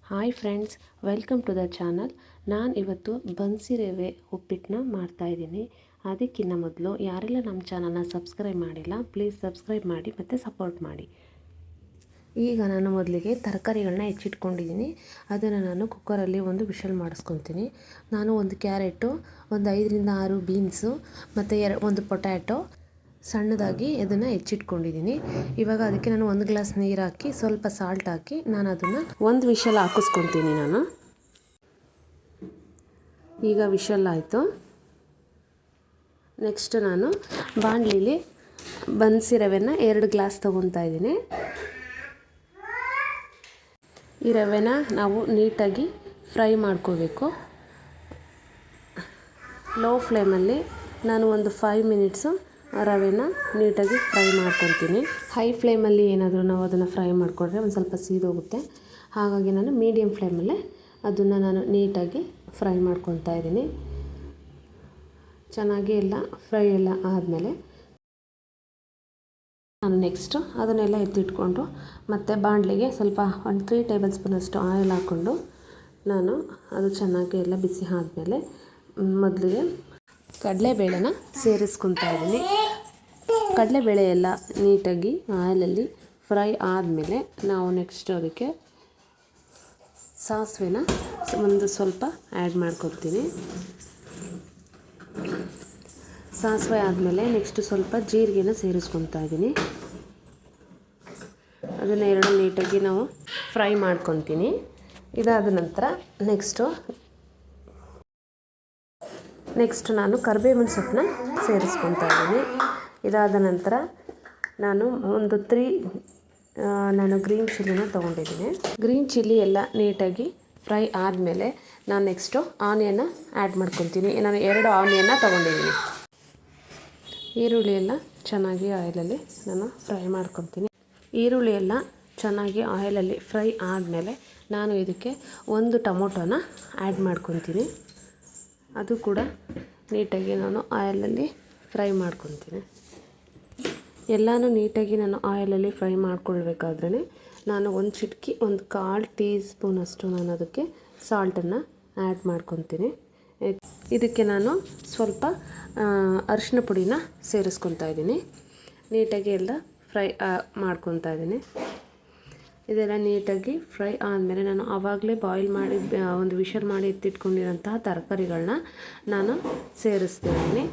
Hi friends, welcome to the channel. ನಾನು ಇವತ್ತು ಬನ್ಸಿ ರವೆ ಉಪ್ಪಿಟ್ಟನ್ನ ಮಾಡ್ತಾಯಿದ್ದೀನಿ. ಅದಕ್ಕಿಂತ ಮೊದಲು ಯಾರೆಲ್ಲ ನಮ್ಮ ಚಾನಲ್ನ ಸಬ್ಸ್ಕ್ರೈಬ್ ಮಾಡಿಲ್ಲ, ಪ್ಲೀಸ್ ಸಬ್ಸ್ಕ್ರೈಬ್ ಮಾಡಿ ಮತ್ತು ಸಪೋರ್ಟ್ ಮಾಡಿ. ಈಗ ನಾನು ಮೊದಲಿಗೆ ತರಕಾರಿಗಳನ್ನ ಹೆಚ್ಚಿಟ್ಕೊಂಡಿದ್ದೀನಿ. ಅದನ್ನು ನಾನು ಕುಕ್ಕರಲ್ಲಿ ಒಂದು ವಿಷಲ್ ಮಾಡಿಸ್ಕೊತೀನಿ. ನಾನು ಒಂದು ಕ್ಯಾರೆಟು, ಒಂದು 5ರಿಂದ 6 ಬೀನ್ಸು ಮತ್ತು ಒಂದು ಪೊಟ್ಯಾಟೊ ಸಣ್ಣದಾಗಿ ಇದನ್ನು ಹೆಚ್ಚಿಟ್ಕೊಂಡಿದ್ದೀನಿ. ಇವಾಗ ಅದಕ್ಕೆ ನಾನು 1 ಗ್ಲಾಸ್ ನೀರು ಹಾಕಿ ಸ್ವಲ್ಪ ಸಾಲ್ಟ್ ಹಾಕಿ ನಾನು ಅದನ್ನು ಒಂದು ವಿಷಲ್ ಹಾಕಿಸ್ಕೊತೀನಿ. ನಾನು ಈಗ ವಿಷಲ್ ಆಯಿತು. ನೆಕ್ಸ್ಟ್ ನಾನು ಬಾಣಲಿಲಿ ಬನ್ಸಿ ರವೆನ 2 ಗ್ಲಾಸ್ ತೊಗೊತಾ ಇದ್ದೀನಿ. ಈ ರವೆನ ನಾವು ನೀಟಾಗಿ ಫ್ರೈ ಮಾಡ್ಕೋಬೇಕು. ಲೋ ಫ್ಲೇಮಲ್ಲಿ ನಾನು ಒಂದು 5 ಮಿನಿಟ್ಸು ರವೆನ ನೀಟಾಗಿ ಫ್ರೈ ಮಾಡ್ಕೊತೀನಿ. ಹೈ ಫ್ಲೇಮಲ್ಲಿ ಏನಾದರೂ ನಾವು ಅದನ್ನು ಫ್ರೈ ಮಾಡಿಕೊಂಡ್ರೆ ಒಂದು ಸ್ವಲ್ಪ ಸೀದೋಗುತ್ತೆ. ಹಾಗಾಗಿ ನಾನು ಮೀಡಿಯಮ್ ಫ್ಲೇಮಲ್ಲೇ ಅದನ್ನು ನಾನು ನೀಟಾಗಿ ಫ್ರೈ ಮಾಡ್ಕೊತಾ ಇದ್ದೀನಿ. ಚೆನ್ನಾಗಿ ಎಲ್ಲ ಫ್ರೈ ಎಲ್ಲ ಆದಮೇಲೆ ನಾನು ನೆಕ್ಸ್ಟು ಅದನ್ನೆಲ್ಲ ಎತ್ತಿಟ್ಕೊಂಡು ಮತ್ತು ಬಾಣಲಿಗೆ ಸ್ವಲ್ಪ 3 ಟೇಬಲ್ ಸ್ಪೂನಷ್ಟು ಆಯಿಲ್ ಹಾಕ್ಕೊಂಡು ನಾನು ಅದು ಚೆನ್ನಾಗಿ ಎಲ್ಲ ಬಿಸಿ ಆದಮೇಲೆ ಮೊದಲಿಗೆ ಕಡಲೆಬೇಳೆನ ಸೇರಿಸ್ಕೊತಾ ಇದ್ದೀನಿ. ಕಡಲೆಬೇಳೆ ಎಲ್ಲ ನೀಟಾಗಿ ಆಯಿಲಲ್ಲಿ ಫ್ರೈ ಆದಮೇಲೆ ನಾವು ನೆಕ್ಸ್ಟ್ ಅದಕ್ಕೆ ಸಾಸಿವೆನ ಒಂದು ಸ್ವಲ್ಪ ಆ್ಯಡ್ ಮಾಡ್ಕೊತೀನಿ. ಸಾಸಿವೆ ಆದಮೇಲೆ ನೆಕ್ಸ್ಟ್ ಸ್ವಲ್ಪ ಜೀರಿಗೆನ ಸೇರಿಸ್ಕೊತಾ ಇದ್ದೀನಿ. ಅದನ್ನು ಎರಡು ನೀಟಾಗಿ ನಾವು ಫ್ರೈ ಮಾಡ್ಕೊತೀನಿ. ಇದಾದ ನಂತರ ನೆಕ್ಸ್ಟ್ ನಾನು ಕರಿಬೇವಿನ ಸೊಪ್ಪನ್ನ ಸೇರಿಸ್ಕೊತಾ ಇದ್ದೀನಿ. ಇದಾದ ನಂತರ ನಾನು ಒಂದು 3 ಗ್ರೀನ್ ಚಿಲ್ಲಿನ ತೊಗೊಂಡಿದ್ದೀನಿ. ಗ್ರೀನ್ ಚಿಲ್ಲಿ ಎಲ್ಲ ನೀಟಾಗಿ ಫ್ರೈ ಆದಮೇಲೆ ನಾನು ನೆಕ್ಸ್ಟು ಆನಿಯನ್ನ ಆ್ಯಡ್ ಮಾಡ್ಕೊತೀನಿ. ನಾನು 2 ಆನಿಯನ್ನ ತೊಗೊಂಡಿದ್ದೀನಿ. ಈರುಳ್ಳಿ ಎಲ್ಲ ಚೆನ್ನಾಗಿ ಆಯಿಲಲ್ಲಿ ನಾನು ಫ್ರೈ ಮಾಡ್ಕೊತೀನಿ. ಈರುಳ್ಳಿ ಎಲ್ಲ ಚೆನ್ನಾಗಿ ಆಯಿಲಲ್ಲಿ ಫ್ರೈ ಆದಮೇಲೆ ನಾನು ಇದಕ್ಕೆ 1 ಟೊಮೊಟೊನ ಆ್ಯಡ್ ಮಾಡ್ಕೊತೀನಿ. ಅದು ಕೂಡ ನೀಟಾಗಿ ನಾನು ಆಯಿಲಲ್ಲಿ ಫ್ರೈ ಮಾಡ್ಕೊತೀನಿ. ಎಲ್ಲನೂ ನೀಟಾಗಿ ನಾನು ಆಯಿಲಲ್ಲಿ ಫ್ರೈ ಮಾಡ್ಕೊಳ್ಬೇಕಾದ್ರೆ ನಾನು ಒಂದು ಚಿಟಕಿ 1/4 ಟೀ ಸ್ಪೂನಷ್ಟು ನಾನು ಅದಕ್ಕೆ ಸಾಲ್ಟನ್ನು ಆ್ಯಡ್ ಮಾಡ್ಕೊತೀನಿ. ಇದಕ್ಕೆ ನಾನು ಸ್ವಲ್ಪ ಅರಿಶಿನ ಪುಡಿನ ಸೇರಿಸ್ಕೊತಾ ಇದ್ದೀನಿ. ನೀಟಾಗಿ ಎಲ್ಲ ಫ್ರೈ ಮಾಡ್ಕೊತಾ ಇದ್ದೀನಿ. ಇದೆಲ್ಲ ನೀಟಾಗಿ ಫ್ರೈ ಆದಮೇಲೆ ನಾನು ಆವಾಗಲೇ ಬಾಯ್ಲ್ ಮಾಡಿ ಒಂದು ವಿಷಲ್ ಮಾಡಿ ಎತ್ತಿಟ್ಕೊಂಡಿರೋಂತಹ ತರಕಾರಿಗಳನ್ನ ನಾನು ಸೇರಿಸ್ತೀನಿ.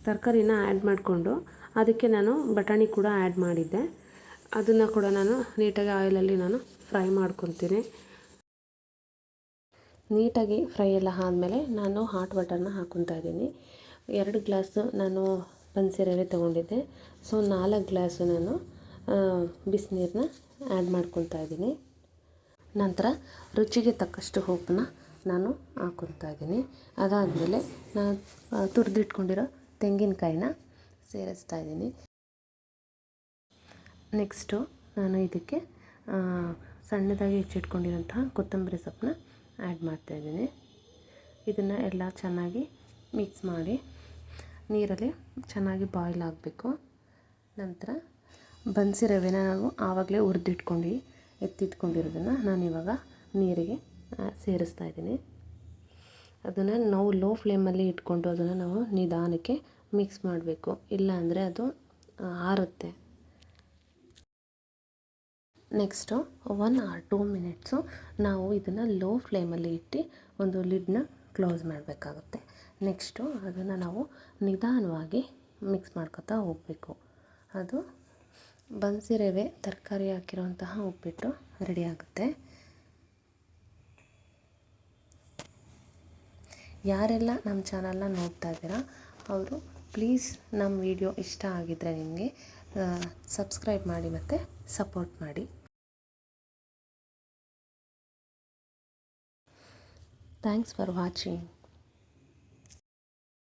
ತರಕಾರಿನ ಆ್ಯಡ್ ಮಾಡಿಕೊಂಡು ಅದಕ್ಕೆ ನಾನು ಬಟಾಣಿ ಕೂಡ ಆ್ಯಡ್ ಮಾಡಿದ್ದೆ. ಅದನ್ನು ಕೂಡ ನಾನು ನೀಟಾಗಿ ಆಯಿಲಲ್ಲಿ ನಾನು ಫ್ರೈ ಮಾಡ್ಕೊತೀನಿ. ನೀಟಾಗಿ ಫ್ರೈ ಎಲ್ಲ ಆದಮೇಲೆ ನಾನು ಹಾಟ್ ವಾಟರ್ನ ಹಾಕ್ಕೊತಾ ಇದ್ದೀನಿ. 2 ಗ್ಲಾಸು ನಾನು ಬನ್ಸಿ ರವೆ ತೊಗೊಂಡಿದ್ದೆ. ಸೊ 4 ಗ್ಲಾಸು ನಾನು ಬಿಸಿನೀರನ್ನ ಆ್ಯಡ್ ಮಾಡ್ಕೊತಾ ಇದ್ದೀನಿ. ನಂತರ ರುಚಿಗೆ ತಕ್ಕಷ್ಟು ಉಪ್ಪನ್ನ ನಾನು ಹಾಕ್ಕೊತಾ ಇದ್ದೀನಿ. ಅದಾದಮೇಲೆ ನಾನು ತುರಿದಿಟ್ಕೊಂಡಿರೋ ತೆಂಗಿನಕಾಯಿನ ಸೇರಿಸ್ತಾ ಇದ್ದೀನಿ. ನೆಕ್ಸ್ಟು ನಾನು ಇದಕ್ಕೆ ಸಣ್ಣದಾಗಿ ಹೆಚ್ಚಿಟ್ಕೊಂಡಿರೋಂತಹ ಕೊತ್ತಂಬರಿ ಸೊಪ್ಪನ್ನ ಆ್ಯಡ್ ಮಾಡ್ತಾಯಿದ್ದೀನಿ. ಇದನ್ನು ಎಲ್ಲ ಚೆನ್ನಾಗಿ ಮಿಕ್ಸ್ ಮಾಡಿ ನೀರಲ್ಲಿ ಚೆನ್ನಾಗಿ ಬಾಯ್ಲ್ ಆಗಬೇಕು. ನಂತರ ಬನ್ಸಿ ರವೆನ ನಾವು ಆವಾಗಲೇ ಎತ್ತಿಟ್ಕೊಂಡಿರೋದನ್ನು ನಾನು ಇವಾಗ ನೀರಿಗೆ ಸೇರಿಸ್ತಾ ಇದ್ದೀನಿ. ಅದನ್ನು ನಾವು ಲೋ ಫ್ಲೇಮಲ್ಲಿ ಇಟ್ಕೊಂಡು ಅದನ್ನು ನಾವು ನಿಧಾನಕ್ಕೆ ಮಿಕ್ಸ್ ಮಾಡಬೇಕು. ಇಲ್ಲಾಂದರೆ ಅದು ಆರುತ್ತೆ. ನೆಕ್ಸ್ಟು 1 or 2 ಮಿನಿಟ್ಸು ನಾವು ಇದನ್ನು ಲೋ ಫ್ಲೇಮಲ್ಲಿ ಇಟ್ಟು ಒಂದು ಲಿಡ್ನ ಕ್ಲೋಸ್ ಮಾಡಬೇಕಾಗುತ್ತೆ. ನೆಕ್ಸ್ಟು ಅದನ್ನು ನಾವು ನಿಧಾನವಾಗಿ ಮಿಕ್ಸ್ ಮಾಡ್ಕೊತಾ ಹೋಗಬೇಕು. ಅದು ಬನ್ಸಿ ರವೆ ತರಕಾರಿ ಹಾಕಿರೋಂತಹ ಉಪ್ಪಿಟ್ಟು ರೆಡಿ ಆಗುತ್ತೆ. ಯಾರೆಲ್ಲ ನಮ್ಮ ಚಾನಲ್ನ ನೋಡ್ತಾ ಇದ್ದೀರಾ ಅವರು ಪ್ಲೀಸ್ ನಮ್ಮ ವಿಡಿಯೋ ಇಷ್ಟ ಆಗಿದ್ದರೆ ನಿಮಗೆ ಸಬ್ಸ್ಕ್ರೈಬ್ ಮಾಡಿ ಮತ್ತು ಸಪೋರ್ಟ್ ಮಾಡಿ. Thanks for watching.